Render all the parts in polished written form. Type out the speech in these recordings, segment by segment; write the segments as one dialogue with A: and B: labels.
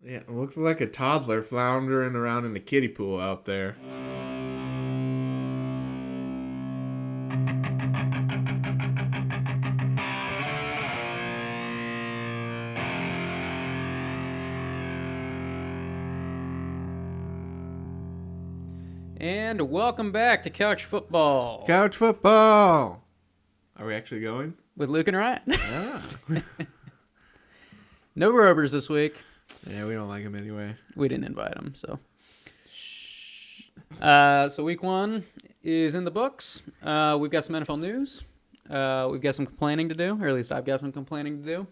A: Yeah, it looks like a toddler floundering around in the kiddie pool out there.
B: And welcome back to Couch Football
A: Couch football! Are we actually going?
B: with Luke and Ryan.
A: Yeah.
B: No Robers this week.
A: Yeah, we don't like him anyway.
B: We didn't invite him, so. So week one is in the books. We've got some NFL news. We've got some complaining to do, or at least I've got some complaining to do.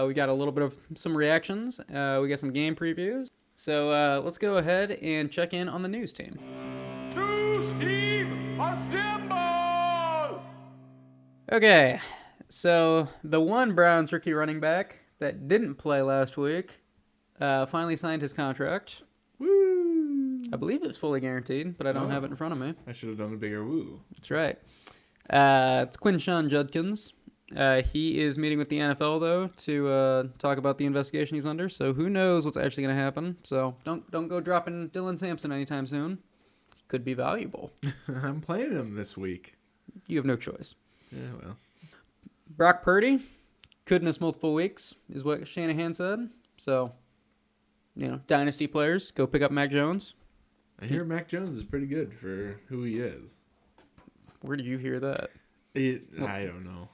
B: We got a little bit of some reactions. We got some game previews. So let's go ahead and check in on the news team.
C: News team, assemble!
B: Okay, so the one Browns rookie running back that didn't play last week finally signed his contract.
A: Woo!
B: I believe it's fully guaranteed, but I don't have it in front of me.
A: I should have done a bigger woo.
B: That's right. It's Quinshon Judkins. He is meeting with the NFL though to talk about the investigation he's under. So who knows what's actually going to happen? So don't go dropping Dylan Sampson anytime soon. Could be valuable.
A: I'm playing him this week.
B: You have no choice.
A: Yeah, well.
B: Brock Purdy could miss multiple weeks, is what Shanahan said. So, dynasty players, go pick up Mac Jones.
A: I hear Mac Jones is pretty good for who he is.
B: Where did you hear that?
A: I don't know.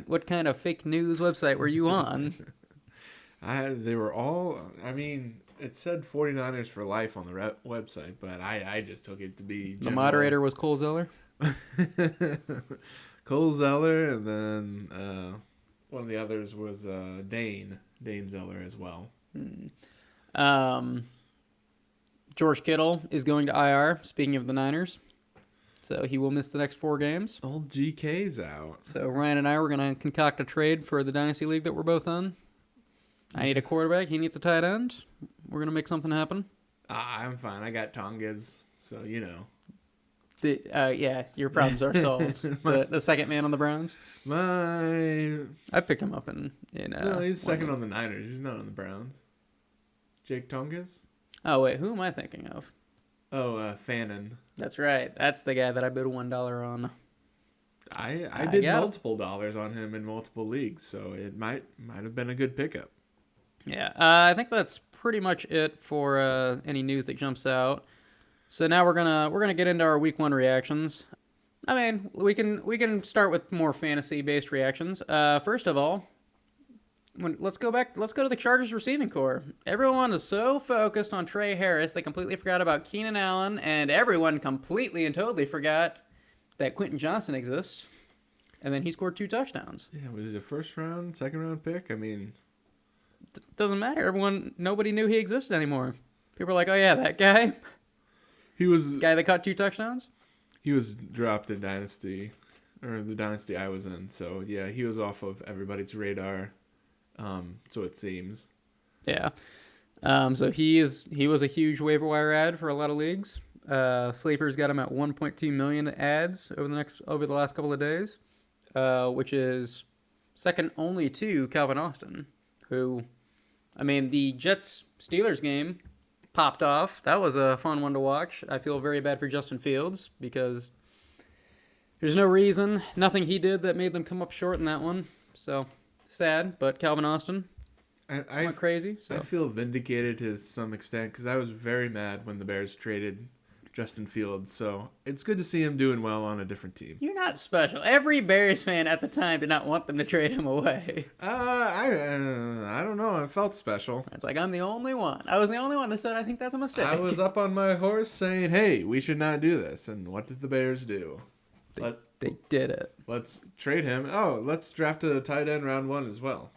B: What kind of fake news website were you on?
A: They were all, it said 49ers for life on the website, but I just took it to be
B: The moderator was Cole Zeller.
A: Cole Zeller, and then one of the others was Dane Zeller as well.
B: George Kittle is going to IR, speaking of the Niners. So he will miss the next 4 games.
A: Old GK's out.
B: So Ryan and I were going to concoct a trade for the Dynasty League that we're both on. I need a quarterback. He needs a tight end. We're going to make something happen.
A: I'm fine. I got Tongas, so you know.
B: Yeah, your problems are solved. the second man on the Browns. I picked him up in
A: no, he's second on the Niners. He's not on the Browns. Jake Tongas?
B: Oh wait, who am I thinking of?
A: Oh, Fannin.
B: That's right. That's the guy that I bid $1 on.
A: I did multiple dollars on him in multiple leagues, so it might have been a good pickup.
B: Yeah, I think that's pretty much it for any news that jumps out. So now we're gonna get into our week 1 reactions. I mean, we can start with more fantasy based reactions. First of all, let's go to the Chargers receiving core. Everyone is so focused on Trey Harris, they completely forgot about Keenan Allen, and everyone completely and totally forgot that Quentin Johnson exists. And then he scored 2 touchdowns.
A: Yeah, was it a first round, second round pick? I mean,
B: doesn't matter. Nobody knew he existed anymore. People are like, oh yeah, that guy.
A: He was
B: guy that caught 2 touchdowns.
A: He was dropped in Dynasty, or the Dynasty I was in. So yeah, he was off of everybody's radar. So it seems.
B: Yeah. So he was a huge waiver wire ad for a lot of leagues. Sleepers got him at 1.2 million ads over the last couple of days, which is second only to Calvin Austin, who, the Jets-Steelers game popped off. That was a fun one to watch. I feel very bad for Justin Fields because there's no reason, nothing he did that made them come up short in that one. So sad, but Calvin Austin went crazy. So.
A: I feel vindicated to some extent because I was very mad when the Bears traded Justin Fields. So it's good to see him doing well on a different team.
B: You're not special. Every Bears fan at the time did not want them to trade him away.
A: I don't know. I felt special.
B: It's like I'm the only one. I was the only one that said I think that's a mistake.
A: I was up on my horse saying, "Hey, we should not do this." And what did the Bears do?
B: They did it.
A: Let's trade him. Oh, let's draft a tight end round 1 as well.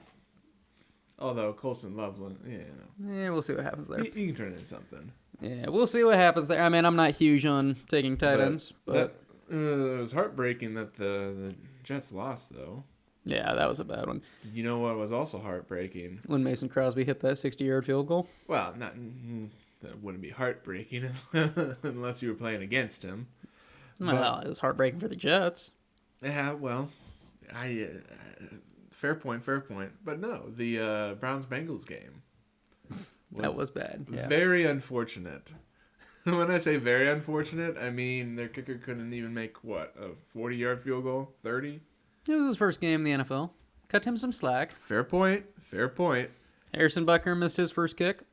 A: Although Colson Loveland,
B: Yeah, we'll see what happens there.
A: He can turn into something.
B: Yeah, we'll see what happens there. I'm not huge on taking tight ends, but
A: it was heartbreaking that the Jets lost, though.
B: Yeah, that was a bad one.
A: You know what was also heartbreaking?
B: When Mason Crosby hit that 60-yard field goal.
A: Well, that wouldn't be heartbreaking unless you were playing against him.
B: Well, it was heartbreaking for the Jets.
A: Yeah, well, fair point. But no, the Browns-Bengals game
B: That was bad. Yeah.
A: Very unfortunate. When I say very unfortunate, I mean their kicker couldn't even make, what, a 40-yard field goal? 30?
B: It was his first game in the NFL. Cut him some slack.
A: Fair point. Fair point.
B: Harrison Bucker missed his first kick.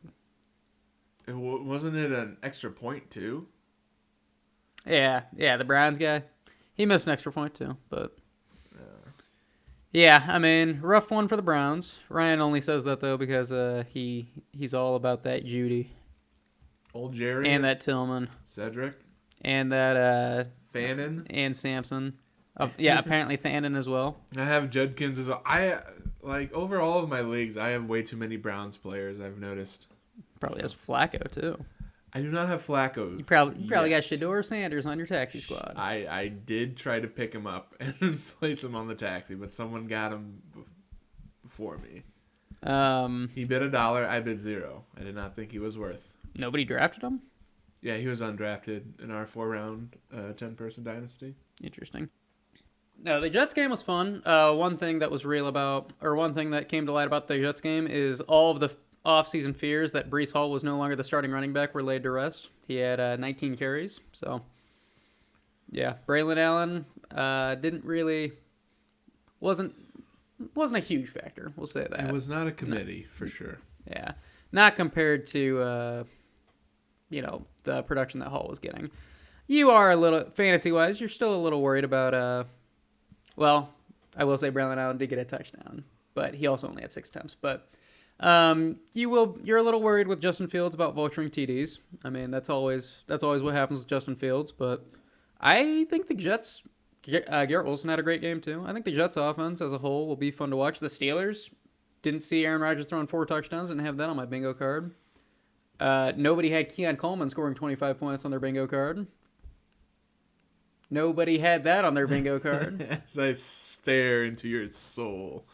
A: Wasn't it an extra point, too?
B: Yeah, the Browns guy. He missed an extra point, too. But, yeah, I mean, rough one for the Browns. Ryan only says that, though, because he's all about that Judy.
A: Old Jerry.
B: And that Tillman.
A: Cedric.
B: And that...
A: Fannin.
B: And Sampson. Yeah, apparently Fannin as well.
A: I have Judkins as well. Over all of my leagues, I have way too many Browns players, I've noticed.
B: Probably has Flacco, too.
A: I do not have Flacco.
B: You probably got Shador Sanders on your taxi squad.
A: I did try to pick him up and place him on the taxi, but someone got him before me. He bid $1. I bid $0. I did not think he was worth.
B: Nobody drafted him?
A: Yeah, he was undrafted in our 4-round 10-person dynasty.
B: Interesting. No, the Jets game was fun. One thing that came to light about the Jets game is all of the offseason fears that Breece Hall was no longer the starting running back were laid to rest. He had 19 carries. So, yeah, Braylon Allen wasn't a huge factor. We'll say that.
A: It was not a committee, for sure.
B: Yeah. Not compared to, the production that Hall was getting. You are a little, fantasy-wise, you're still a little worried about, I will say Braylon Allen did get a touchdown, but he also only had 6 attempts. But you're a little worried with Justin Fields about vulturing TDs. I mean, that's always what happens with Justin Fields. But I think the Jets, Garrett Wilson had a great game too. I think the Jets offense as a whole will be fun to watch. The Steelers, didn't see Aaron Rodgers throwing 4 touchdowns. Didn't have that on my bingo card. Nobody had Keon Coleman scoring 25 points on their bingo card. Nobody had that on their bingo card.
A: As I stare into your soul.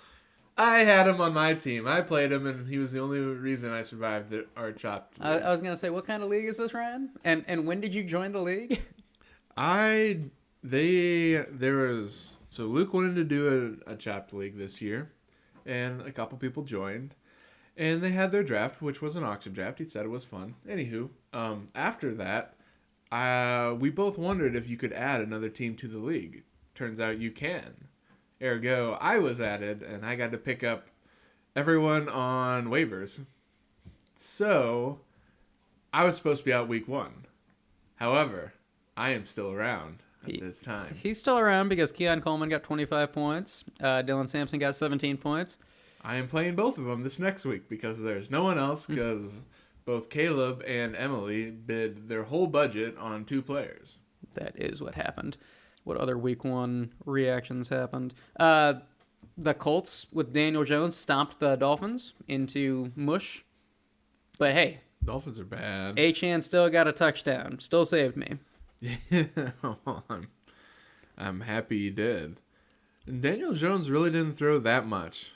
A: I had him on my team. I played him, and he was the only reason I survived our chopped league.
B: I was going to say, what kind of league is this, Ryan? And when did you join the league?
A: So Luke wanted to do a chopped league this year, and a couple people joined, and they had their draft, which was an auction draft. He said it was fun. Anywho, after that, we both wondered if you could add another team to the league. Turns out you can. Ergo, I was added, and I got to pick up everyone on waivers. So, I was supposed to be out week 1. However, I am still around at this time.
B: He's still around because Keon Coleman got 25 points. Dylan Sampson got 17 points.
A: I am playing both of them this next week because there's no one else because both Caleb and Emily bid their whole budget on 2 players.
B: That is what happened. What other week 1 reactions happened? The Colts with Daniel Jones stomped the Dolphins into mush. But hey.
A: Dolphins are bad.
B: Achane still got a touchdown. Still saved me.
A: I'm happy he did. And Daniel Jones really didn't throw that much.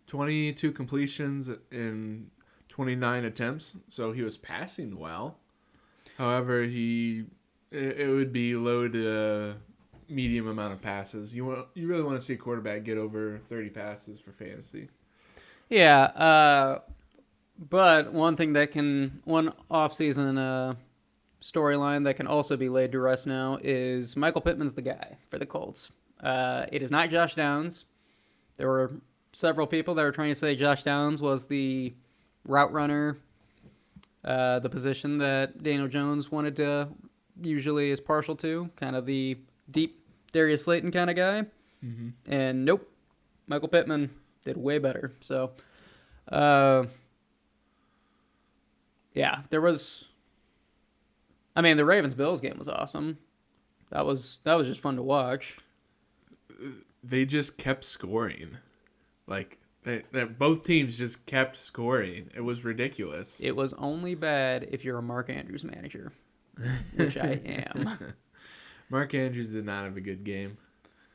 A: 22 completions in 29 attempts, so he was passing well. However, it would be low to medium amount of passes. You really want to see a quarterback get over 30 passes for fantasy.
B: Yeah, but one offseason storyline that can also be laid to rest now is Michael Pittman's the guy for the Colts. It is not Josh Downs. There were several people that were trying to say Josh Downs was the route runner, the position that Daniel Jones usually is partial to, kind of the deep Darius Slayton kind of guy. Mm-hmm. And nope, Michael Pittman did way better. So, yeah, there was. I mean, the Ravens-Bills game was awesome. That was just fun to watch.
A: They just kept scoring. Like, both teams just kept scoring. It was ridiculous.
B: It was only bad if you're a Mark Andrews manager, which I am.
A: Mark Andrews did not have a good game.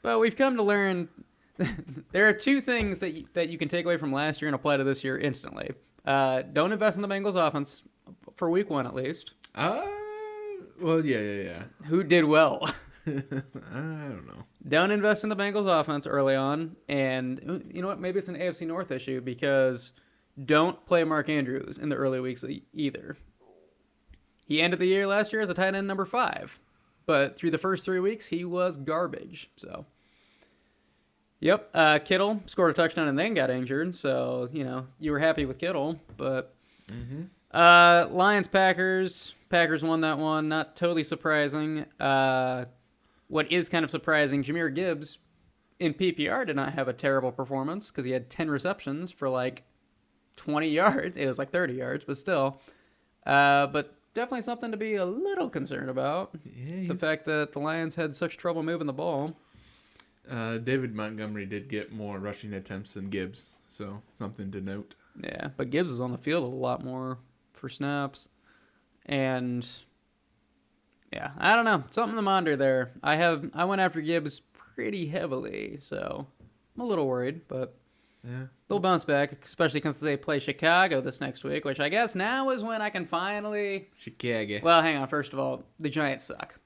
B: But we've come to learn there are 2 things that you can take away from last year and apply to this year instantly. Don't invest in the Bengals offense for week 1 at least.
A: Well, yeah.
B: Who did well?
A: I don't know.
B: Don't invest in the Bengals offense early on. And you know what? Maybe it's an AFC North issue because don't play Mark Andrews in the early weeks either. He ended the year last year as a tight end number 5, but through the first 3 weeks, he was garbage. So, yep, Kittle scored a touchdown and then got injured. So, you were happy with Kittle, but Lions Packers won that one. Not totally surprising. What is kind of surprising, Jahmyr Gibbs in PPR did not have a terrible performance because he had 10 receptions for like 20 yards. It was like 30 yards, but still. But definitely something to be a little concerned about. Yeah, the fact that the Lions had such trouble moving the ball.
A: David Montgomery did get more rushing attempts than Gibbs, so something to note.
B: Yeah, but Gibbs is on the field a lot more for snaps. And yeah, I don't know. Something to monitor there. I went after Gibbs pretty heavily, so I'm a little worried, but
A: yeah,
B: they'll bounce back, especially since they play Chicago this next week, which I guess now is when I can finally...
A: Chicago.
B: Well, hang on. First of all, the Giants suck.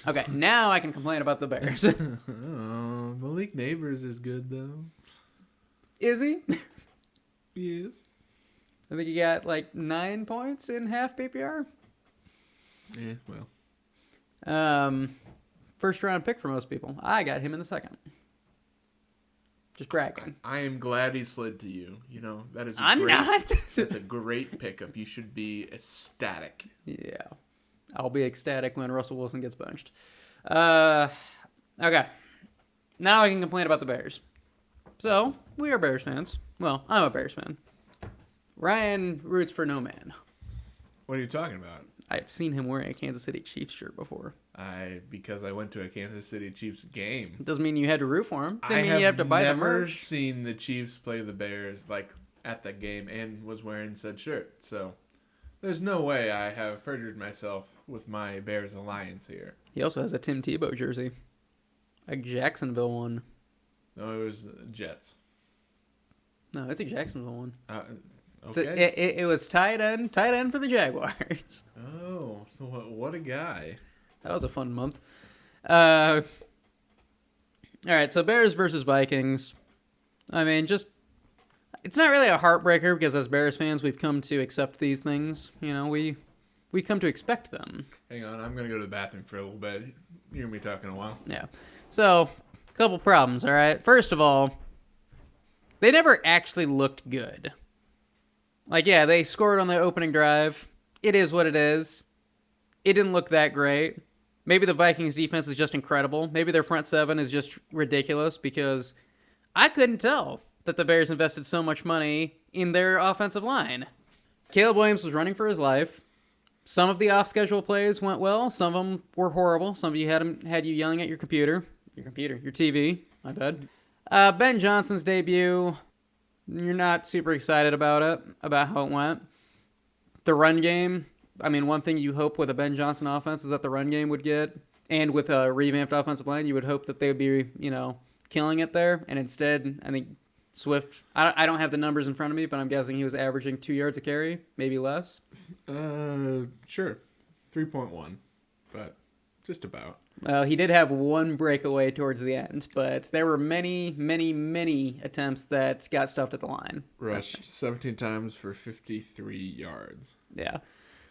B: Okay, now I can complain about the Bears.
A: Oh, Malik Neighbors is good, though.
B: Is he?
A: He is.
B: I think he got like 9 points in half PPR.
A: Yeah, well.
B: First round pick for most people. I got him in the second. Just bragging.
A: I am glad he slid to you. That is
B: I'm not.
A: That's a great pickup. You should be ecstatic.
B: Yeah. I'll be ecstatic when Russell Wilson gets benched. Okay. Now I can complain about the Bears. So, we are Bears fans. Well, I'm a Bears fan. Ryan roots for no man.
A: What are you talking about?
B: I've seen him wearing a Kansas City Chiefs shirt before.
A: Because I went to a Kansas City Chiefs game.
B: Doesn't mean you had to root for him. Doesn't mean
A: I
B: you have to buy the merch.
A: I've never seen the Chiefs play the Bears at that game and was wearing said shirt. So there's no way I have perjured myself with my Bears alliance here.
B: He also has a Tim Tebow jersey. A Jacksonville one.
A: No, it was Jets.
B: No, it's a Jacksonville one.
A: Okay.
B: It was tight end for the Jaguars.
A: Oh, what a guy.
B: That was a fun month. All right, so Bears versus Vikings. I mean, it's not really a heartbreaker because as Bears fans, we've come to accept these things. We come to expect them.
A: Hang on, I'm going to go to the bathroom for a little bit. You're going to be talking a while.
B: Yeah. So, a couple problems, all right? First of all, they never actually looked good. Yeah, they scored on the opening drive. It is what it is. It didn't look that great. Maybe the Vikings defense is just incredible. Maybe their front seven is just ridiculous because I couldn't tell that the Bears invested so much money in their offensive line. Caleb Williams was running for his life. Some of the off-schedule plays went well. Some of them were horrible. Some of you had you yelling at your TV. My bad. Ben Johnson's debut. You're not super excited about how it went. The run game, I mean, one thing you hope with a Ben Johnson offense is that the run game would get, and with a revamped offensive line, you would hope that they would be, killing it there. And instead, I think Swift, I don't have the numbers in front of me, but I'm guessing he was averaging 2 yards a carry, maybe less.
A: Sure. 3.1, but just about.
B: Well, he did have one breakaway towards the end, but there were many, many, many attempts that got stuffed at the line.
A: Rushed 17 times for 53 yards.
B: Yeah.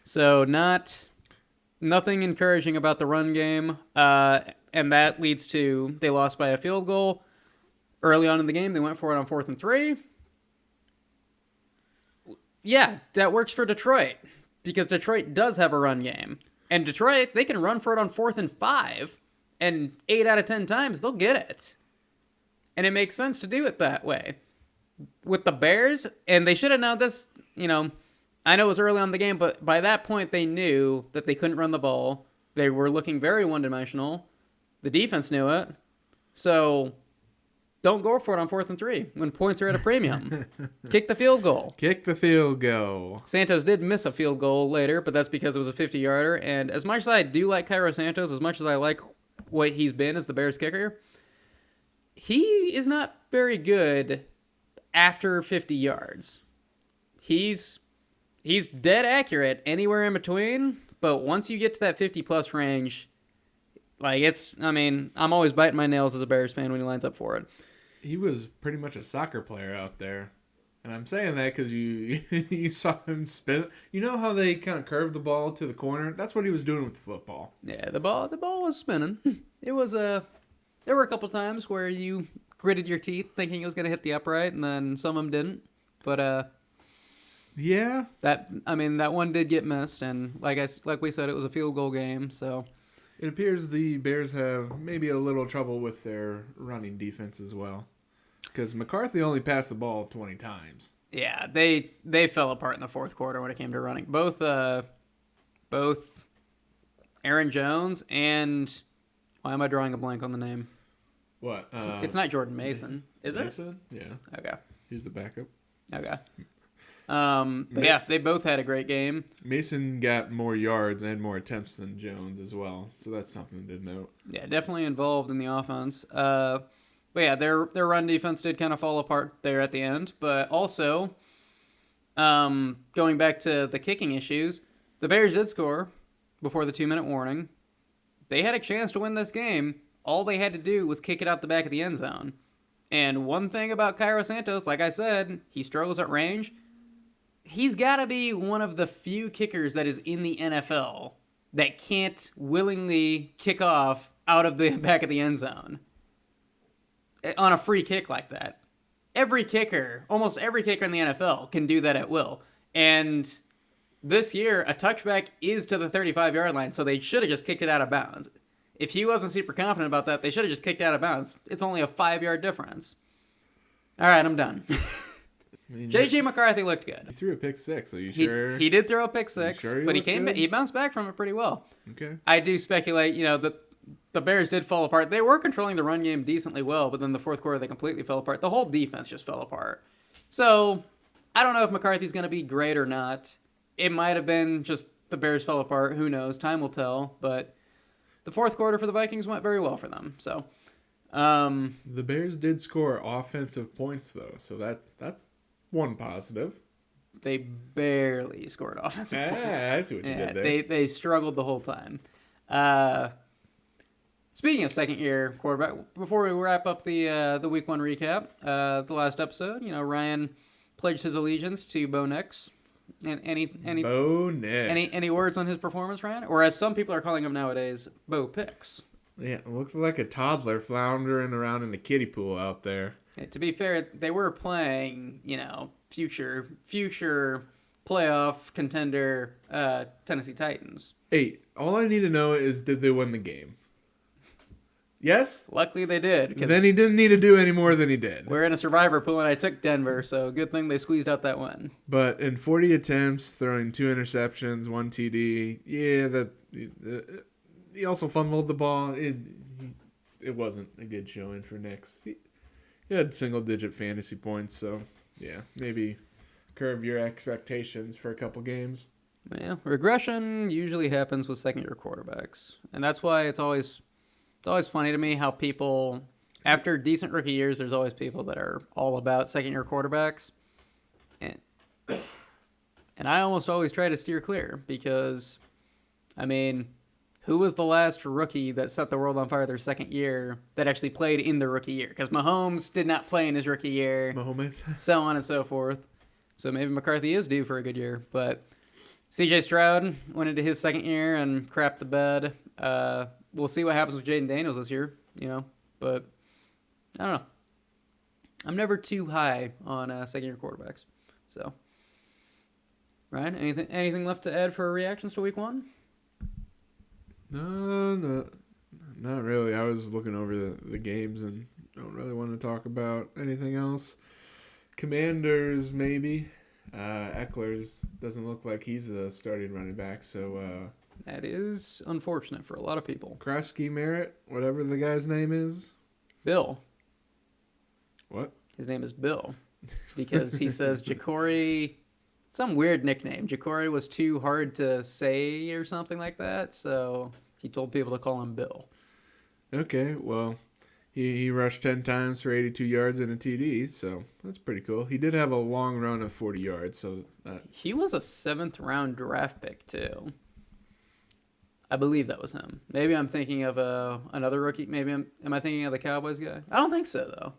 B: So nothing encouraging about the run game, and that leads to they lost by a field goal. Early on in the game, they went for it on 4th and 3. Yeah, that works for Detroit, because Detroit does have a run game. And Detroit, they can run for it on 4th and 5, and 8 out of 10 times, they'll get it. And it makes sense to do it that way. With the Bears, and they should have known this, I know it was early on in the game, but by that point, they knew that they couldn't run the ball. They were looking very one-dimensional. The defense knew it. So, don't go for it on 4th and 3 when points are at a premium. Kick the field goal.
A: Kick the field goal.
B: Santos did miss a field goal later, but that's because it was a 50-yarder. And as much as I do like Cairo Santos, as much as I like what he's been as the Bears kicker, he is not very good after 50 yards. He's dead accurate anywhere in between, but once you get to that 50-plus range, I'm always biting my nails as a Bears fan when he lines up for it.
A: He was pretty much a soccer player out there. And I'm saying that because you you saw him spin. You know how they kind of curve the ball to the corner? That's what he was doing with the football.
B: Yeah, the ball was spinning. It was there were a couple times where you gritted your teeth thinking it was gonna hit the upright, and then some of them didn't. But
A: Yeah.
B: that one did get missed, and like we said, it was a field goal game. So
A: It appears the Bears have maybe a little trouble with their running defense as well. Because McCarthy only passed the ball 20 times.
B: yeah, they fell apart in the fourth quarter when it came to running. Both Aaron Jones and why am I drawing a blank on the name?
A: What?
B: It's not Jordan Mason, is it?
A: Mason? Yeah.
B: Okay.
A: He's the backup.
B: Okay. But yeah, they both had a great game.
A: Mason got more yards and more attempts than Jones as well. So that's something to note.
B: Yeah, definitely involved in the offense. But yeah, their run defense did kind of fall apart there at the end. But also, going back to the kicking issues, the Bears did score before the 2-minute warning. They had a chance to win this game. All they had to do was kick it out the back of the end zone. And one thing about Cairo Santos, like I said, he struggles at range. He's got to be one of the few kickers that is in the NFL that can't willingly kick off out of the back of the end zone on a free kick like that. Almost every kicker in the NFL can do that at will. And this year, a touchback is to the 35-yard line, so they should have just kicked it out of bounds. If he wasn't super confident about that, they should have just kicked it out of bounds. It's only a 5-yard difference. All right, I'm done. J.J. McCarthy looked good.
A: He threw a pick six. Are you sure?
B: He did throw a pick six,
A: sure
B: but
A: good?
B: he bounced back from it pretty well.
A: Okay.
B: I do speculate, that the Bears did fall apart. They were controlling the run game decently well, but then the fourth quarter they completely fell apart. The whole defense just fell apart. So I don't know if McCarthy's going to be great or not. It might have been just the Bears fell apart. Who knows? Time will tell. But the fourth quarter for the Vikings went very well for them. So
A: the Bears did score offensive points though, so that's one positive.
B: they barely scored offensive points.
A: I see what you did there.
B: They struggled the whole time. Speaking of second-year quarterback, before we wrap up the Week 1 recap, the last episode, Ryan pledged his allegiance to Bo Nix. And
A: Bo Nix.
B: any words on his performance, Ryan? Or as some people are calling him nowadays, Bo Picks.
A: Yeah, it looked like a toddler floundering around in the kiddie pool out there.
B: To be fair, they were playing, future playoff contender Tennessee Titans.
A: Hey, all I need to know is did they win the game? Yes?
B: Luckily they did.
A: Then he didn't need to do any more than he did.
B: We're in a survivor pool, and I took Denver, so good thing they squeezed out that win.
A: But in 40 attempts, throwing 2 interceptions, 1 TD, he also fumbled the ball. It wasn't a good showing for Nix. He had single-digit fantasy points, so yeah, maybe curve your expectations for a couple games.
B: Yeah, regression usually happens with second-year quarterbacks, and that's why it's always funny to me how people, after decent rookie years, there's always people that are all about second-year quarterbacks, and I almost always try to steer clear because, who was the last rookie that set the world on fire their second year that actually played in the rookie year? Because Mahomes did not play in his rookie year.
A: Mahomes.
B: So on and so forth. So maybe McCarthy is due for a good year. But C.J. Stroud went into his second year and crapped the bed. We'll see what happens with Jaden Daniels this year, But I don't know. I'm never too high on second-year quarterbacks. So, Ryan, anything left to add for reactions to Week 1?
A: No, not really. I was looking over the games and don't really want to talk about anything else. Commanders, maybe. Eckler's doesn't look like he's the starting running back, so...
B: that is unfortunate for a lot of people.
A: Krusky Merritt, whatever the guy's name is.
B: Bill.
A: What?
B: His name is Bill. Because he says Ja'Cory... Some weird nickname. Ja'Cory was too hard to say or something like that, so he told people to call him Bill.
A: Okay, well, he rushed 10 times for 82 yards and a TD, so that's pretty cool. He did have a long run of 40 yards, so that...
B: He was a 7th-round draft pick, too. I believe that was him. Maybe I'm thinking of another rookie. Maybe am I thinking of the Cowboys guy? I don't think so, though.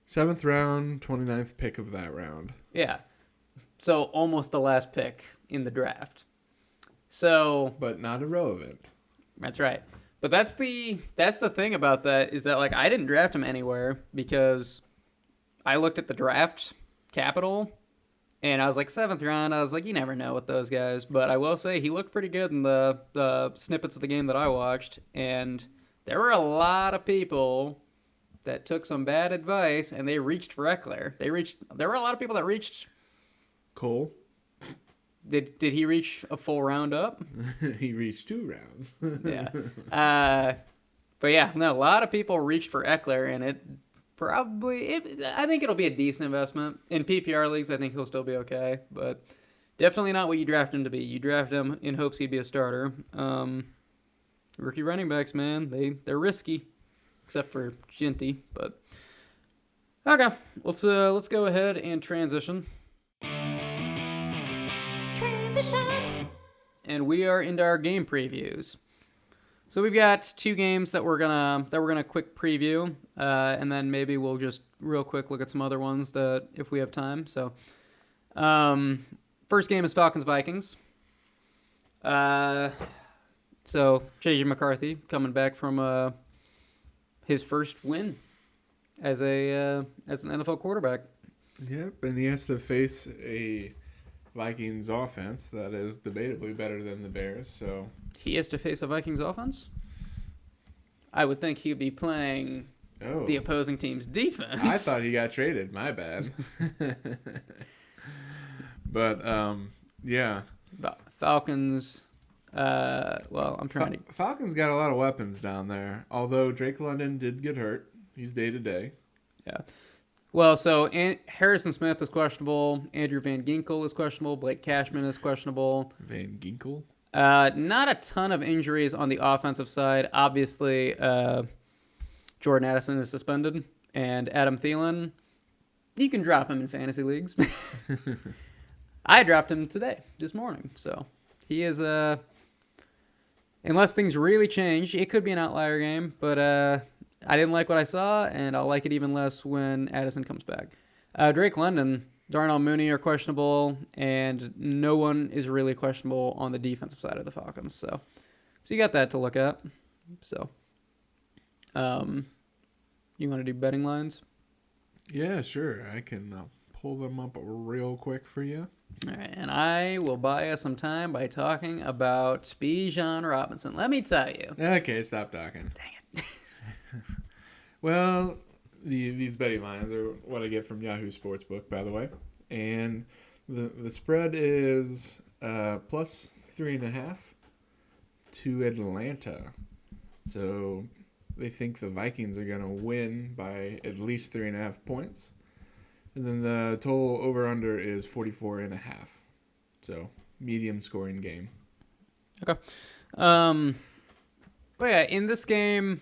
A: 7th round, 29th pick of that round.
B: Yeah. So almost the last pick in the draft. So
A: But not irrelevant.
B: that's right. But that's the thing about that is that like I didn't draft him anywhere because I looked at the draft capital and I was like 7th round. I was like, you never know with those guys. But I will say he looked pretty good in the snippets of the game that I watched. And there were a lot of people that took some bad advice and they reached for Eckler. There were a lot of people that reached.
A: Cole?
B: Did he reach a full round up?
A: He reached 2 rounds.
B: Yeah. But yeah, no, a lot of people reached for Eckler, and I think it'll be a decent investment. In PPR leagues, I think he'll still be okay, but definitely not what you draft him to be. You draft him in hopes he'd be a starter. Rookie running backs, man, they're risky, except for Ginty, but okay, let's go ahead and transition. And we are into our game previews. So we've got 2 games that we're gonna quick preview, and then maybe we'll just real quick look at some other ones that if we have time. So, first game is Falcons Vikings. So JJ McCarthy coming back from his first win as an NFL quarterback.
A: Yep, and he has to face a Vikings offense that is debatably better than the Bears, so
B: He has to face a Vikings offense? I would think he'd be playing the opposing team's defense.
A: I thought he got traded. My bad. But, yeah.
B: Falcons, I'm trying to...
A: Falcons got a lot of weapons down there, although Drake London did get hurt. He's day-to-day.
B: Yeah. Well, so Harrison Smith is questionable. Andrew Van Ginkel is questionable. Blake Cashman is questionable.
A: Van Ginkel?
B: Not a ton of injuries on the offensive side. Obviously, Jordan Addison is suspended. And Adam Thielen, you can drop him in fantasy leagues. I dropped him this morning. So he is, unless things really change, it could be an outlier game. But I didn't like what I saw, and I'll like it even less when Addison comes back. Drake London, Darnell Mooney are questionable, and no one is really questionable on the defensive side of the Falcons. So you got that to look at. So, you want to do betting lines?
A: Yeah, sure. I can pull them up real quick for you.
B: All right, and I will buy us some time by talking about Bijan Robinson. Let me tell you.
A: Okay, stop talking.
B: Dang it.
A: Well, these betting lines are what I get from Yahoo Sportsbook, by the way. And the spread is plus 3.5 to Atlanta. So they think the Vikings are going to win by at least 3.5 points. And then the total over-under is 44.5. So medium scoring game.
B: Okay. But yeah, in this game,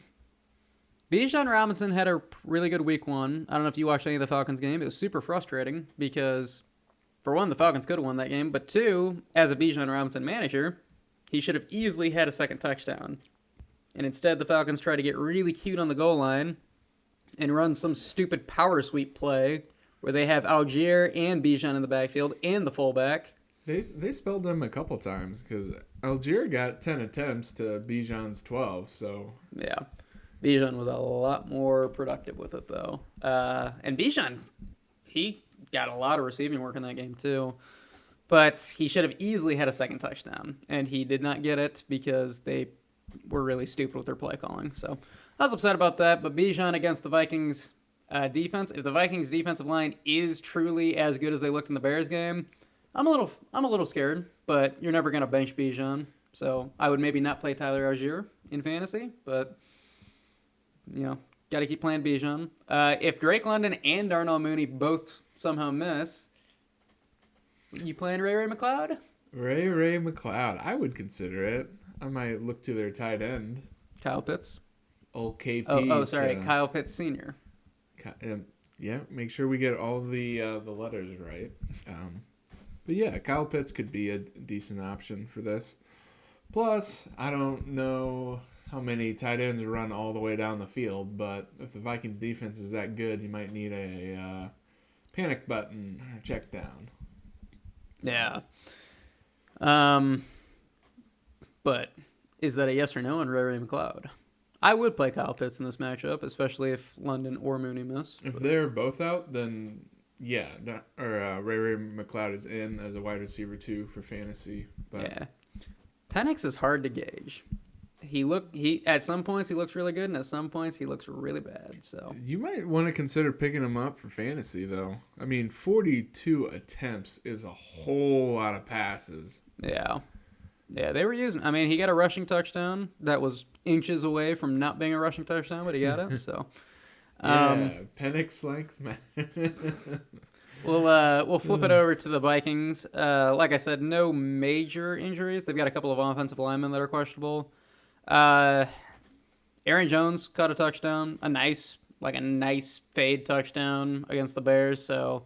B: Bijan Robinson had a really good week 1. I don't know if you watched any of the Falcons game. It was super frustrating because, for one, the Falcons could have won that game. But 2, as a Bijan Robinson manager, he should have easily had a second touchdown. And instead, the Falcons tried to get really cute on the goal line and run some stupid power sweep play where they have Algier and Bijan in the backfield and the fullback.
A: They spelled them a couple times because Algier got 10 attempts to Bijan's 12. So
B: yeah. Bijan was a lot more productive with it, though. And Bijan, he got a lot of receiving work in that game, too. But he should have easily had a second touchdown. And he did not get it because they were really stupid with their play calling. So I was upset about that. But Bijan against the Vikings defense, if the Vikings defensive line is truly as good as they looked in the Bears game, I'm a little scared. But you're never going to bench Bijan. So I would maybe not play Tyler Algier in fantasy, but... got to keep playing Bijan. If Drake London and Darnell Mooney both somehow miss, you playing Ray McLeod?
A: Ray McLeod. I would consider it. I might look to their tight end.
B: Kyle Pitts.
A: Old KP.
B: Sorry, Kyle Pitts Sr.
A: Yeah, make sure we get all the letters right. But yeah, Kyle Pitts could be a decent option for this. Plus, I don't know how many tight ends run all the way down the field, but if the Vikings defense is that good, you might need a panic button or check down. So.
B: Yeah. But is that a yes or no on Ray McLeod? I would play Kyle Pitts in this matchup, especially if London or Mooney miss.
A: If they're both out, then yeah, Ray McLeod is in as a wide receiver too for fantasy. But
B: yeah, Penix is hard to gauge. He at some points he looks really good, and at some points he looks really bad. So
A: you might want to consider picking him up for fantasy, though. I mean, 42 attempts is a whole lot of passes.
B: Yeah, they were using. I mean, he got a rushing touchdown that was inches away from not being a rushing touchdown, but he got it. So
A: Penix length, man.
B: We'll flip it over to the Vikings. Like I said, no major injuries. They've got a couple of offensive linemen that are questionable. Aaron Jones caught a touchdown, a nice fade touchdown against the Bears. So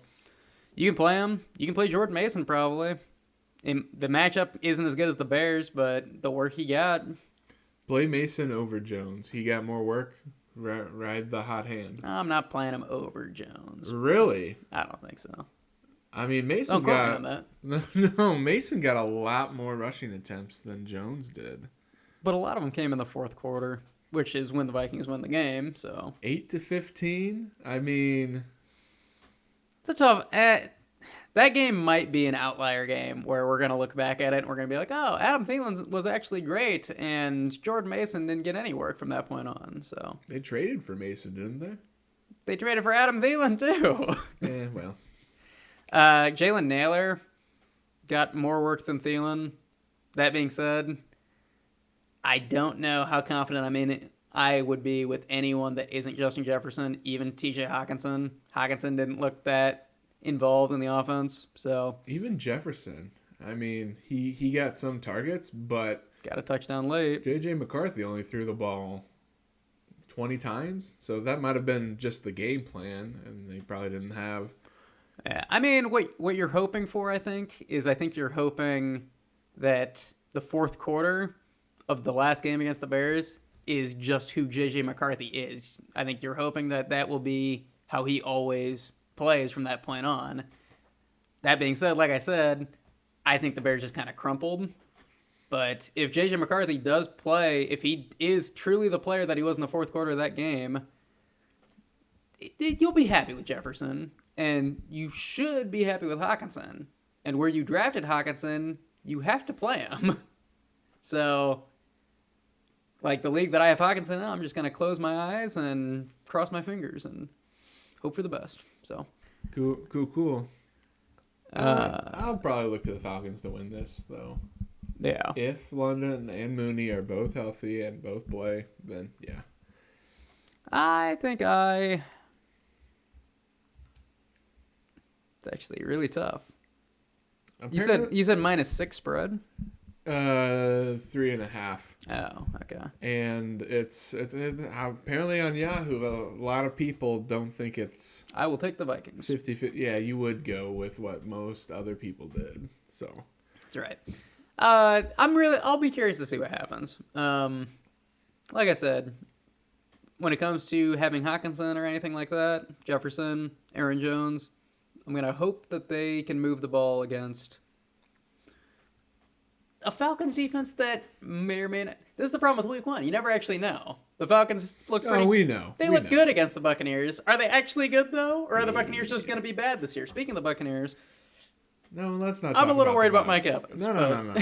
B: you can play him. You can play Jordan Mason probably. The matchup isn't as good as the Bears, but the work he got.
A: Play Mason over Jones. He got more work. Ride the hot hand.
B: I'm not playing him over Jones.
A: Really?
B: I don't think so.
A: I mean, Mason Mason got a lot more rushing attempts than Jones did.
B: But a lot of them came in the fourth quarter, which is when the Vikings win the game. So
A: 8-15. I mean,
B: it's a tough. That game might be an outlier game where we're gonna look back at it and we're gonna be like, "Oh, Adam Thielen was actually great, and Jordan Mason didn't get any work from that point on." So
A: they traded for Mason, didn't they?
B: They traded for Adam Thielen too.
A: Well.
B: Jalen Naylor got more work than Thielen. That being said, I don't know how confident I would be with anyone that isn't Justin Jefferson, even T.J. Hawkinson. Hawkinson didn't look that involved in the offense, so
A: even Jefferson. I mean, he got some targets, but
B: got a touchdown late.
A: J.J. McCarthy only threw the ball 20 times, so that might have been just the game plan, and they probably didn't have.
B: Yeah, I mean, what you're hoping for, I think you're hoping that the fourth quarter of the last game against the Bears is just who J.J. McCarthy is. I think you're hoping that will be how he always plays from that point on. That being said, like I said, I think the Bears just kind of crumpled. But if J.J. McCarthy does play, if he is truly the player that he was in the fourth quarter of that game, you'll be happy with Jefferson. And you should be happy with Hawkinson. And where you drafted Hawkinson, you have to play him. So, like the league that I have Hawkinson in, I'm just going to close my eyes and cross my fingers and hope for the best. So
A: Cool. I'll probably look to the Falcons to win this, though.
B: Yeah.
A: If London and Mooney are both healthy and both play, then yeah.
B: I think it's actually really tough. You said -6 spread?
A: 3.5.
B: Oh, okay.
A: And it's apparently on Yahoo, a lot of people don't think it's.
B: I will take the Vikings.
A: 50-50. Yeah, you would go with what most other people did. So
B: that's right. I'll be curious to see what happens. Like I said, when it comes to having Hawkinson or anything like that, Jefferson, Aaron Jones, I'm gonna hope that they can move the ball against a Falcons defense that may or may not. This is the problem with Week 1. You never actually know. The Falcons look pretty.
A: Oh, we know.
B: They look good against the Buccaneers. Are they actually good though, or are the Buccaneers just going to be bad this year? Speaking of the Buccaneers,
A: no, let's not.
B: I'm a little worried about Mike Evans.
A: No.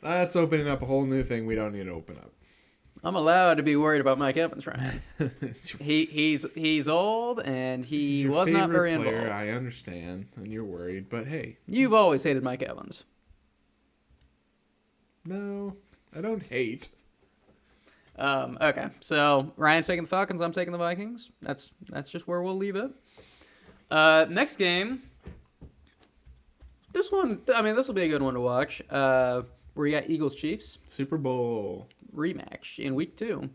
A: That's opening up a whole new thing we don't need to open up.
B: I'm allowed to be worried about Mike Evans, Ryan. He's old and he was not very involved.
A: I understand, and you're worried, but hey,
B: you've always hated Mike Evans.
A: No, I don't hate.
B: Okay, so Ryan's taking the Falcons. I'm taking the Vikings. That's just where we'll leave it. Next game. This one, this will be a good one to watch. Where you got Eagles Chiefs
A: Super Bowl
B: rematch in Week 2.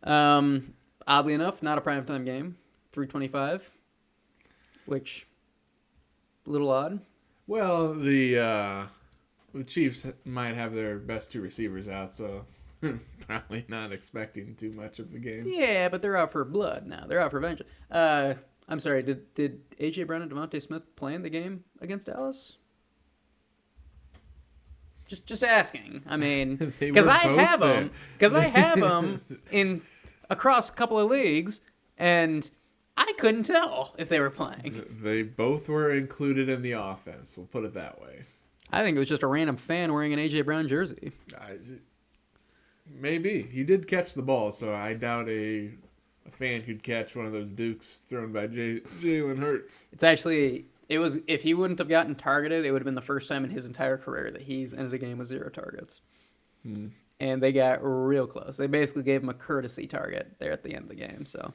B: Oddly enough, not a primetime game. 3:25, which a little odd.
A: Well, the Chiefs might have their best two receivers out, so Probably not expecting too much of the game.
B: Yeah, but they're out for blood now. They're out for vengeance. I'm sorry. Did A.J. Brown and Devontae Smith play in the game against Dallas? Just asking. I mean, because I have them. Because I have them in across a couple of leagues, and I couldn't tell if they were playing.
A: They both were included in the offense. We'll put it that way.
B: I think it was just a random fan wearing an A.J. Brown jersey.
A: Maybe. He did catch the ball, so I doubt a fan could catch one of those dukes thrown by Jalen Hurts.
B: It's actually, it was, if he wouldn't have gotten targeted, it would have been the first time in his entire career that he's ended a game with 0 targets. And they got real close. They basically gave him a courtesy target there at the end of the game. So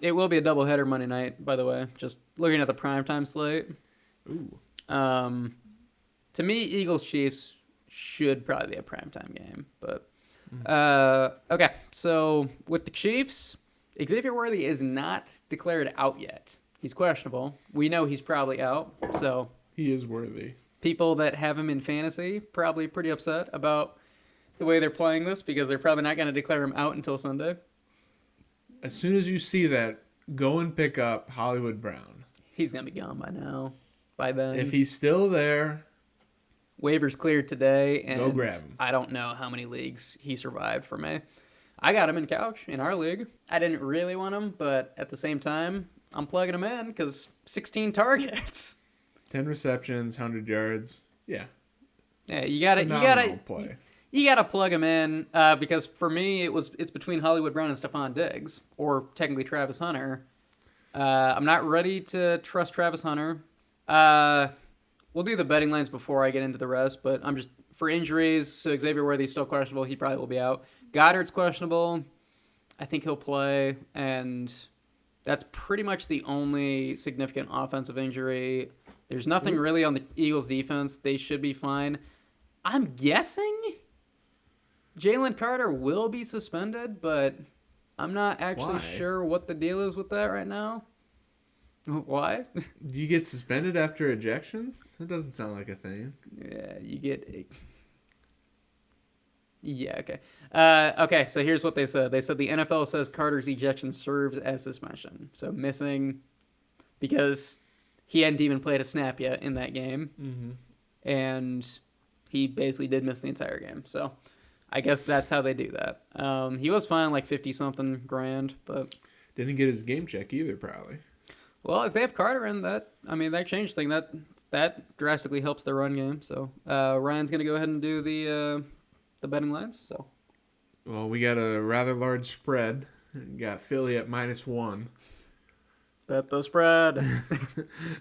B: it will be a doubleheader Monday night, by the way. Just looking at the primetime slate.
A: Ooh.
B: To me, Eagles-Chiefs should probably be a primetime game. But okay, so with the Chiefs, Xavier Worthy is not declared out yet. He's questionable. We know he's probably out. So
A: He is worthy.
B: people that have him in fantasy probably pretty upset about the way they're playing this because they're probably not going to declare him out until Sunday.
A: As soon as you see that, go and pick up Hollywood Brown.
B: He's going to be gone by now. By then.
A: If he's still there,
B: Waivers cleared today, and
A: go grab him.
B: I don't know how many leagues he survived for me. I got him in couch in our league. I didn't really want him, but at the same time, I'm plugging him in because 16 targets.
A: 10 receptions, 100 yards. Yeah.
B: Yeah,
A: Play.
B: you gotta plug him in because for me it's between Hollywood Brown and Stephon Diggs, or technically Travis Hunter. I'm not ready to trust Travis Hunter. We'll do the betting lines before I get into the rest, but I'm just for injuries. So Xavier Worthy's still questionable. He probably will be out. Goddard's questionable. I think he'll play, and that's pretty much the only significant offensive injury. There's nothing really on the Eagles' defense. They should be fine. I'm guessing Jalen Carter will be suspended, but I'm not actually sure what the deal is with that right now. Why?
A: Do you get suspended after ejections? That doesn't sound like a thing.
B: Yeah, you get... Yeah, okay. Okay, so here's what they said. They said the NFL says Carter's ejection serves as suspension. So missing because he hadn't even played a snap yet in that game.
A: Mm-hmm.
B: And he basically did miss the entire game. So I guess that's how they do that. He was fined like 50-something grand, but...
A: Didn't get his game check either, probably.
B: Well, if they have Carter in that changed thing. That drastically helps their run game. So Ryan's going to go ahead and do the betting lines. So,
A: well, we got a rather large spread. We got Philly at -1.
B: Bet the spread.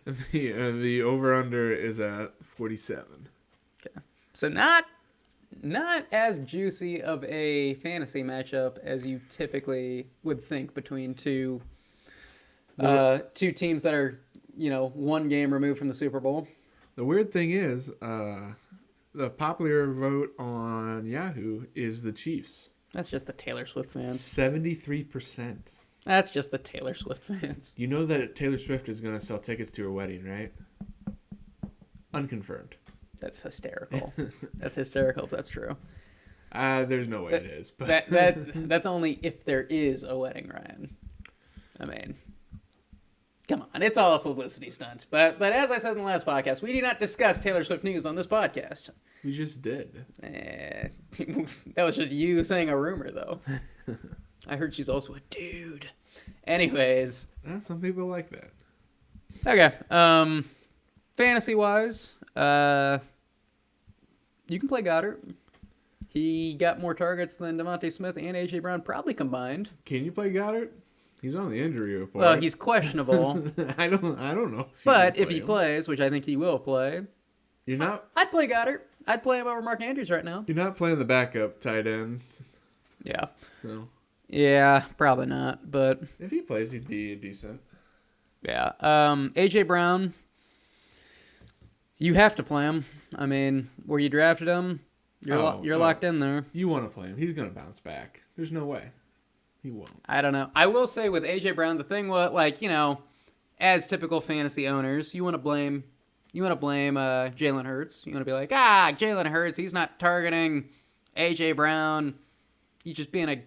A: The over/under is at 47.
B: Okay. So not as juicy of a fantasy matchup as you typically would think between two teams that are, one game removed from the Super Bowl.
A: The weird thing is, the popular vote on Yahoo is the Chiefs.
B: That's just the Taylor Swift fans.
A: 73%.
B: That's just the Taylor Swift fans.
A: You know that Taylor Swift is going to sell tickets to her wedding, right? Unconfirmed.
B: That's hysterical. That's hysterical if that's true.
A: There's no way it is. But
B: That's only if there is a wedding, Ryan. I mean... Come on, it's all a publicity stunt. But as I said in the last podcast, we do not discuss Taylor Swift news on this podcast.
A: We just did.
B: That was just you saying a rumor, though. I heard she's also a dude. Anyways.
A: Some people like that.
B: Okay. Fantasy-wise, you can play Goddard. He got more targets than Devontae Smith and A.J. Brown probably combined.
A: Can you play Goddard? He's on the injury report.
B: Well, he's questionable.
A: I don't know.
B: If he plays, which I think he will play,
A: you're not.
B: I'd play Goddard. I'd play him over Mark Andrews right now.
A: You're not playing the backup tight end.
B: Yeah.
A: So.
B: Yeah, probably not. But
A: if he plays, he'd be decent.
B: Yeah. A.J. Brown. You have to play him. I mean, where you drafted him, you're locked in there.
A: You want to play him. He's going to bounce back. There's no way. He won't.
B: I don't know. I will say with A.J. Brown, the thing was, as typical fantasy owners, you want to blame Jalen Hurts. You want to be like, Jalen Hurts, he's not targeting AJ Brown, he's just being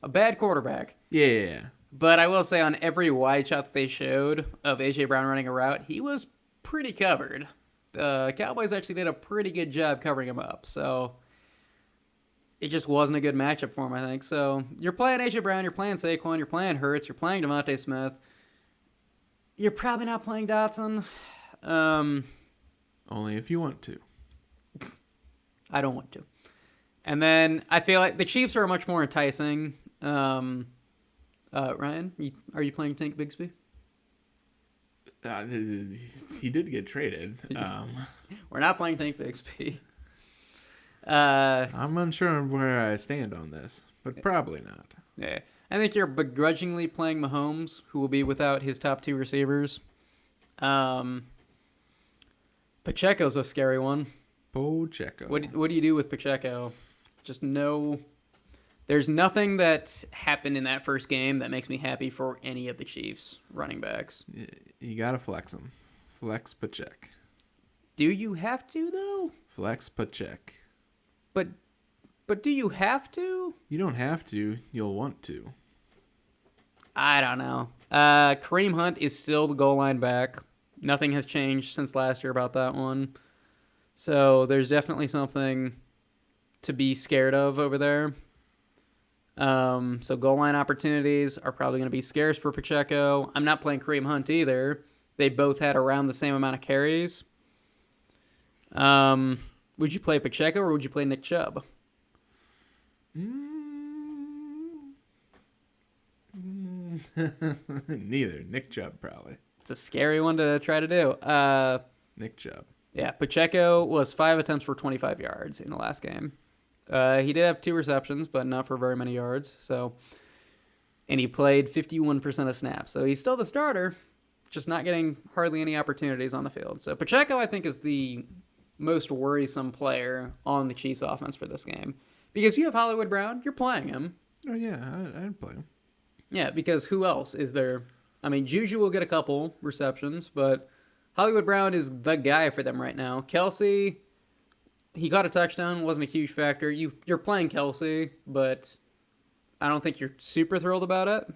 B: a bad quarterback.
A: Yeah.
B: But I will say on every wide shot that they showed of AJ Brown running a route, he was pretty covered. The Cowboys actually did a pretty good job covering him up. So it just wasn't a good matchup for him, I think. So you're playing AJ Brown, you're playing Saquon, you're playing Hurts, you're playing Devontae Smith. You're probably not playing Dotson.
A: Only if you want to.
B: I don't want to. And then I feel like the Chiefs are much more enticing. Ryan, are you playing Tank Bigsby?
A: He did get traded.
B: We're not playing Tank Bigsby.
A: I'm unsure of where I stand on this, but probably not.
B: Yeah. I think you're begrudgingly playing Mahomes, who will be without his top two receivers. Pacheco's a scary one.
A: Pacheco.
B: What do you do with Pacheco? Just no. There's nothing that happened in that first game that makes me happy for any of the Chiefs running backs.
A: You gotta flex him. Flex Pacheco.
B: Do you have to though?
A: Flex Pacheco.
B: But do you have to?
A: You don't have to. You'll want to.
B: I don't know. Kareem Hunt is still the goal line back. Nothing has changed since last year about that one. So there's definitely something to be scared of over there. So goal line opportunities are probably going to be scarce for Pacheco. I'm not playing Kareem Hunt either. They both had around the same amount of carries. Would you play Pacheco or would you play Nick Chubb?
A: Neither. Nick Chubb, probably.
B: It's a scary one to try to do.
A: Nick Chubb.
B: Yeah, Pacheco was 5 attempts for 25 yards in the last game. He did have 2 receptions, but not for very many yards. And he played 51% of snaps. So he's still the starter, just not getting hardly any opportunities on the field. So Pacheco, I think, is the most worrisome player on the Chiefs offense for this game. Because you have Hollywood Brown, you're playing him.
A: Oh, yeah, I'd play him.
B: Yeah, because who else is there? I mean, Juju will get a couple receptions, but Hollywood Brown is the guy for them right now. Kelsey, he got a touchdown, wasn't a huge factor. You're playing Kelsey, but I don't think you're super thrilled about it.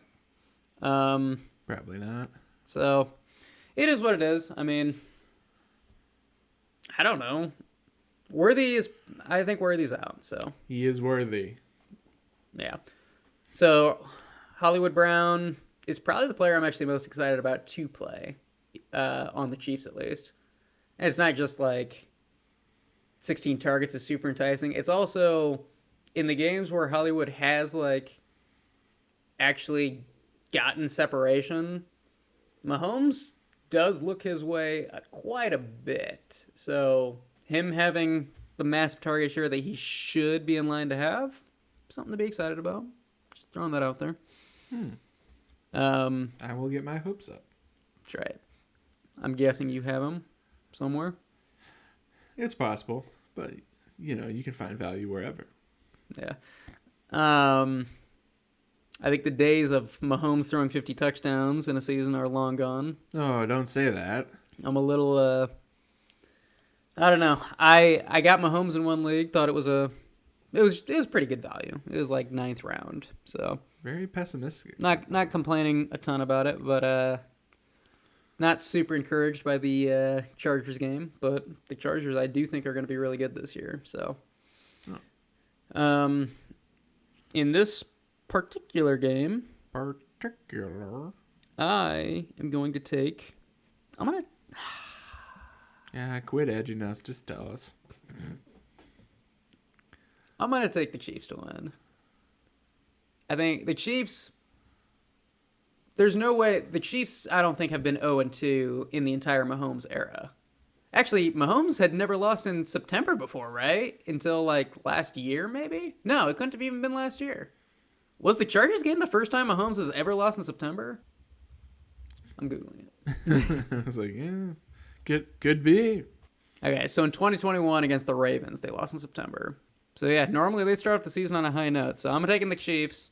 A: Probably not.
B: So it is what it is. I mean, I don't know. I think Worthy's out, so.
A: He is worthy.
B: Yeah. So Hollywood Brown is probably the player I'm actually most excited about to play on the Chiefs, at least. And it's not just like 16 targets is super enticing. It's also in the games where Hollywood has like actually gotten separation, Mahomes does look his way quite a bit. So him having the massive target share that he should be in line to have, something to be excited about. Just throwing that out there.
A: I will get my hopes up.
B: That's right. I'm guessing you have him somewhere.
A: It's possible, but you can find value wherever.
B: Yeah. I think the days of Mahomes throwing 50 touchdowns in a season are long gone.
A: Oh, don't say that.
B: I'm a little, I don't know. I got Mahomes in one league, thought it was pretty good value. It was like 9th round, so.
A: Very pessimistic.
B: Not complaining a ton about it, but not super encouraged by the Chargers game. But the Chargers, I do think, are going to be really good this year. So, in this particular game, I am going to take.
A: Yeah, quit edging us. Just tell us.
B: I'm going to take the Chiefs to win. I think the Chiefs, there's no way, the Chiefs I don't think have been 0-2 in the entire Mahomes era. Actually, Mahomes had never lost in September before, right? Until like last year, maybe? No, it couldn't have even been last year. Was the Chargers game the first time Mahomes has ever lost in September? I'm Googling it.
A: I was like, yeah, could be.
B: Okay, so in 2021 against the Ravens, they lost in September. So yeah, normally they start off the season on a high note. So I'm taking the Chiefs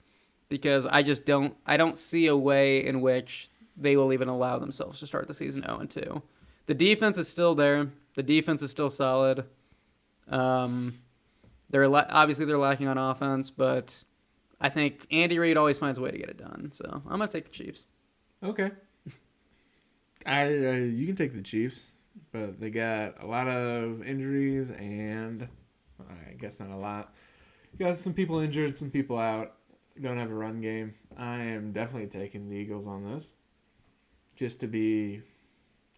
B: because I don't see a way in which they will even allow themselves to start the season 0-2. The defense is still there. The defense is still solid. Obviously they're lacking on offense, but I think Andy Reid always finds a way to get it done. So I'm gonna take the Chiefs.
A: Okay. You can take the Chiefs, but they got a lot of injuries and I guess not a lot. You got some people injured, some people out. Don't have a run game. I am definitely taking the Eagles on this, just to be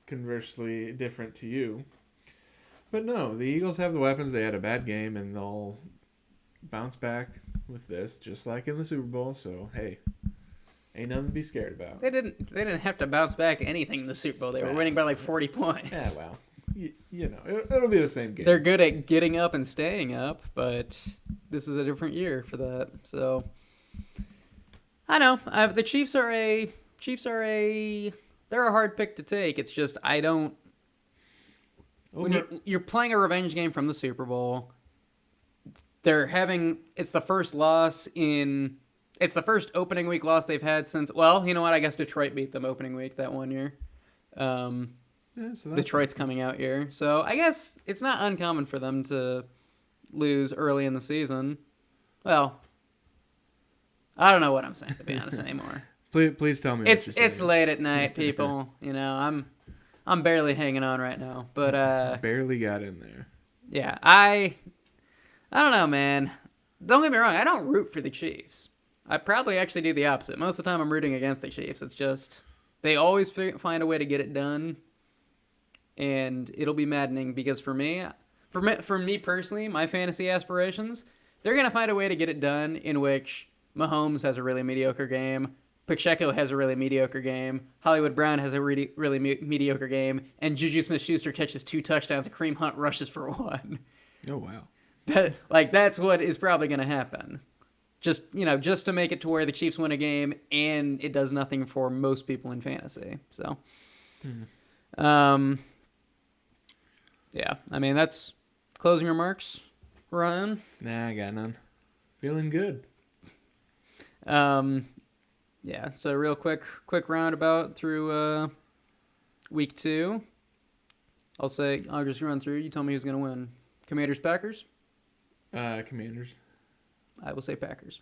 A: conversely different to you. But no, the Eagles have the weapons. They had a bad game, and they'll bounce back with this, just like in the Super Bowl. So hey, ain't nothing to be scared about.
B: They didn't have to bounce back anything in the Super Bowl. They were winning by like 40 points.
A: Yeah, well, you know, it'll be the same game.
B: They're good at getting up and staying up, but this is a different year for that. So I know the Chiefs are a they're a hard pick to take. It's just I don't. When you're playing a revenge game from the Super Bowl, it's the first opening week loss they've had since. Well, you know what? I guess Detroit beat them opening week that one year.
A: So
B: Detroit's coming out year, so I guess it's not uncommon for them to lose early in the season. Well, I don't know what I'm saying, to be honest, anymore.
A: Please tell me.
B: It's late at night, people. You know, I'm barely hanging on right now, but
A: barely got in there.
B: Yeah, I don't know, man. Don't get me wrong. I don't root for the Chiefs. I probably actually do the opposite. Most of the time, I'm rooting against the Chiefs. It's just they always find a way to get it done, and it'll be maddening because for me personally, my fantasy aspirations, they're gonna find a way to get it done in which Mahomes has a really mediocre game, Pacheco has a really mediocre game, Hollywood Brown has a really mediocre game, and Juju Smith-Schuster catches 2 touchdowns, and Kareem Hunt rushes for 1.
A: Oh wow.
B: That's what is probably going to happen. Just to make it to where the Chiefs win a game and it does nothing for most people in fantasy. So, yeah, I mean, that's closing remarks, Ryan.
A: Nah, I got none. Feeling good.
B: Yeah, so real quick roundabout through week 2. I'll just run through. You tell me who's going to win. Commanders, Packers?
A: Commanders.
B: I will say Packers.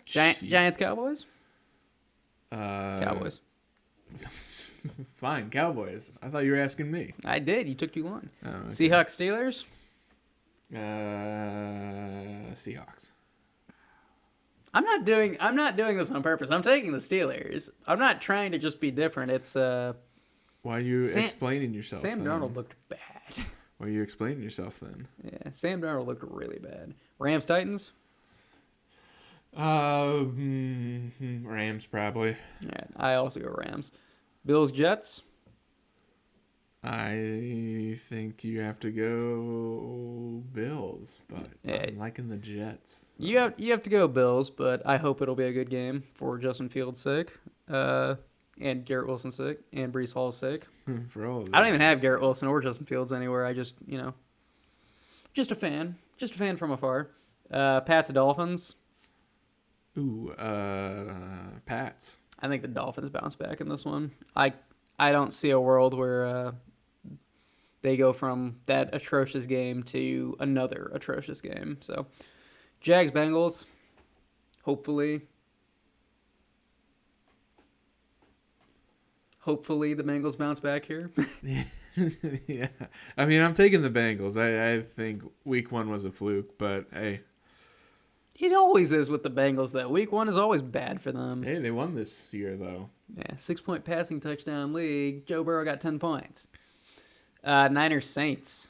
B: Giants, Cowboys? Cowboys.
A: Fine, Cowboys. I thought you were asking me.
B: I did. You took too long.
A: Oh, okay.
B: Seahawks, Steelers?
A: Seahawks.
B: I'm not doing this on purpose. I'm taking the Steelers. I'm not trying to just be different. It's
A: Why are you explaining yourself?
B: Sam
A: then?
B: Darnold looked bad.
A: Why are you explaining yourself then?
B: Yeah, Sam Darnold looked really bad. Rams, Titans?
A: Rams probably.
B: Yeah, I also go Rams. Bills, Jets?
A: I think you have to go Bills, but I'm liking the Jets.
B: You have to go Bills, but I hope it'll be a good game for Justin Fields' sake, and Garrett Wilson's sake, and Breece Hall's sake.
A: For all of them.
B: I don't even have Garrett Wilson or Justin Fields anywhere. I just just a fan from afar. Pats, Dolphins.
A: Ooh, Pats.
B: I think the Dolphins bounce back in this one. I don't see a world where they go from that atrocious game to another atrocious game. So, Jags, Bengals. Hopefully the Bengals bounce back here.
A: Yeah. I mean, I'm taking the Bengals. I think week 1 was a fluke, but hey.
B: It always is with the Bengals, though. Week 1 is always bad for them.
A: Hey, they won this year, though.
B: Yeah, 6-point passing touchdown league. Joe Burrow got 10 points. Niners, Saints.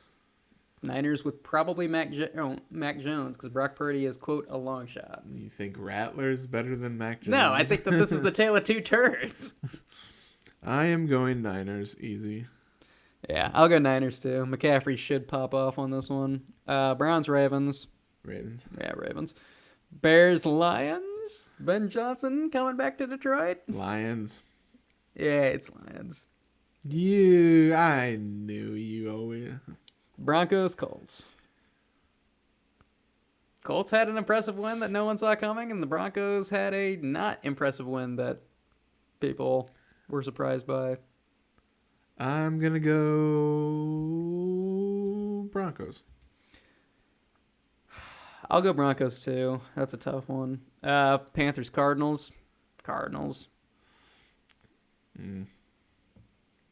B: Niners with probably Mac Jones, because Brock Purdy is, quote, a long shot.
A: You think Rattler's better than Mac Jones?
B: No, I think that this is the tale of two turds.
A: I am going Niners, easy.
B: Yeah, I'll go Niners, too. McCaffrey should pop off on this one. Browns, Ravens.
A: Ravens.
B: Yeah, Ravens. Bears, Lions. Ben Johnson coming back to Detroit.
A: Lions.
B: Yeah, it's Lions.
A: I knew you always.
B: Broncos, Colts. Colts had an impressive win that no one saw coming, and the Broncos had a not impressive win that people were surprised by.
A: I'm going to go Broncos.
B: I'll go Broncos too. That's a tough one. Panthers, Cardinals. Cardinals.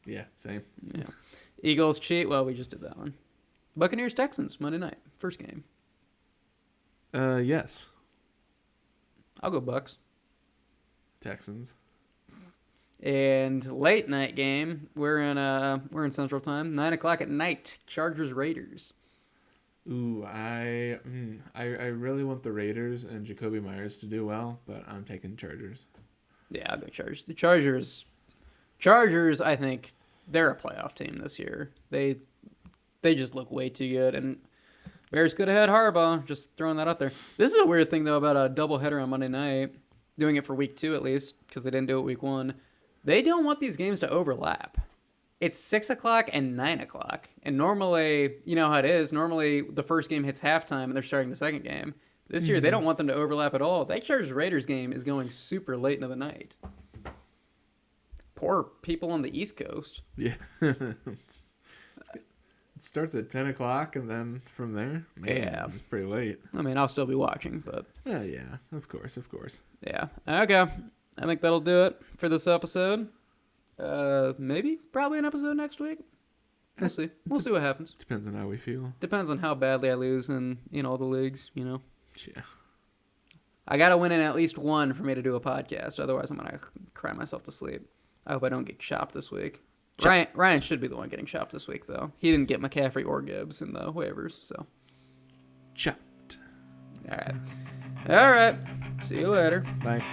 A: Yeah, same.
B: Yeah. Eagles, Chiefs. Well, we just did that one. Buccaneers, Texans, Monday night. First game.
A: Yes.
B: I'll go Bucks.
A: Texans.
B: And late night game. We're in Central Time. 9:00 at night. Chargers, Raiders.
A: Ooh, I really want the Raiders and Jacoby Myers to do well, but I'm taking Chargers.
B: Yeah, I'll go Chargers. The Chargers, I think they're a playoff team this year. They just look way too good, and Bears could have had Harbaugh. Just throwing that out there. This is a weird thing though about a doubleheader on Monday night, doing it for week 2 at least because they didn't do it week 1. They don't want these games to overlap. It's 6:00 and 9:00, and normally, you know how it is. Normally, the first game hits halftime, and they're starting the second game. This year, they don't want them to overlap at all. That Chargers Raiders game is going super late into the night. Poor people on the East Coast.
A: Yeah. It starts at 10 o'clock, and then from there, man,
B: Yeah.
A: it's pretty late.
B: I mean, I'll still be watching, but
A: Yeah, of course.
B: yeah. Okay, I think that'll do it for this episode. Probably an episode next week. We'll see. We'll see what happens.
A: Depends on how we feel.
B: Depends on how badly I lose in all the leagues, you know.
A: Yeah.
B: I gotta win in at least one for me to do a podcast. Otherwise, I'm gonna cry myself to sleep. I hope I don't get chopped this week. Ryan should be the one getting chopped this week, though. He didn't get McCaffrey or Gibbs in the waivers, so.
A: Chopped.
B: All right. See you later.
A: Bye.